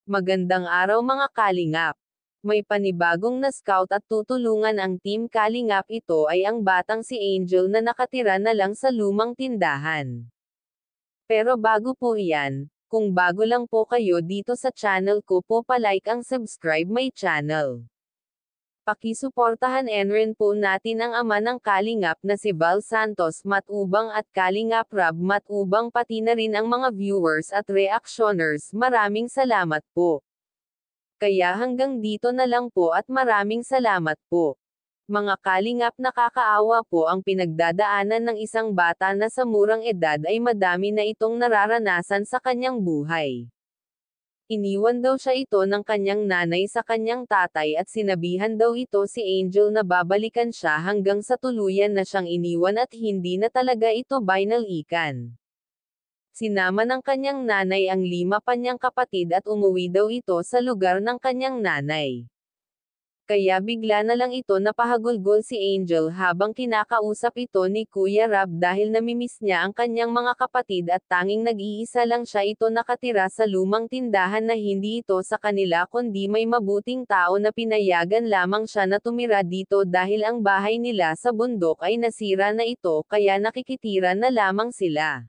Magandang araw mga Kalingap! May panibagong na scout at tutulungan ang Team Kalingap. Ito ay ang batang si Angel na nakatira na lang sa lumang tindahan. Pero bago po yan, kung bago lang po kayo dito sa channel ko po palike ang subscribe my channel. Pakisuportahan rin po natin ang ama ng Kalingap na si Val Santos Matubang at Kalingap Rob Matubang pati na rin ang mga viewers at reactioners. Maraming salamat po. Kaya hanggang dito na lang po at maraming salamat po. Mga Kalingap, nakakaawa po ang pinagdadaanan ng isang bata na sa murang edad ay madami na itong nararanasan sa kanyang buhay. Iniwan daw siya ito ng kanyang nanay sa kanyang tatay at sinabihan daw ito si Angel na babalikan siya hanggang sa tuluyan na siyang iniwan at hindi na talaga ito binalikan. Sinama ng kanyang nanay ang 5 pa niyang kapatid at umuwi daw ito sa lugar ng kanyang nanay. Kaya bigla na lang ito napahagulgol si Angel habang kinakausap ito ni Kuya Rob dahil namimiss niya ang kanyang mga kapatid at tanging nag-iisa lang siya ito nakatira sa lumang tindahan na hindi ito sa kanila kundi may mabuting tao na pinayagan lamang siya na tumira dito dahil ang bahay nila sa bundok ay nasira na ito kaya nakikitira na lamang sila.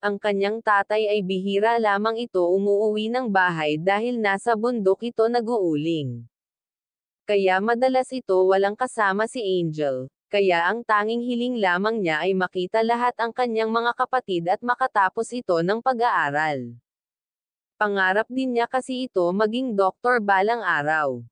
Ang kanyang tatay ay bihira lamang ito umuuwi ng bahay dahil nasa bundok ito nag-uuling. Kaya madalas ito walang kasama si Angel, kaya ang tanging hiling lamang niya ay makita lahat ang kanyang mga kapatid at makatapos ito ng pag-aaral. Pangarap din niya kasi ito maging doktor balang araw.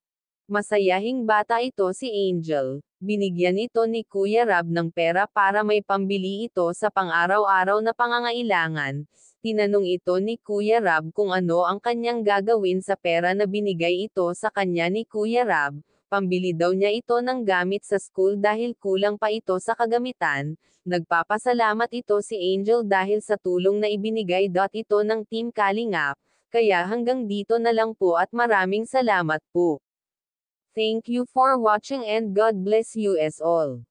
Masayahing bata ito si Angel, binigyan ito ni Kuya Rob ng pera para may pambili ito sa pang-araw-araw na pangangailangan. Tinanong ito ni Kuya Rob kung ano ang kanyang gagawin sa pera na binigay ito sa kanya ni Kuya Rob. Pambili daw niya ito ng gamit sa school dahil kulang pa ito sa kagamitan. Nagpapasalamat ito si Angel dahil sa tulong na ibinigay ito ng Team Kalingap. Kaya hanggang dito na lang po at maraming salamat po. Thank you for watching and God bless you as all.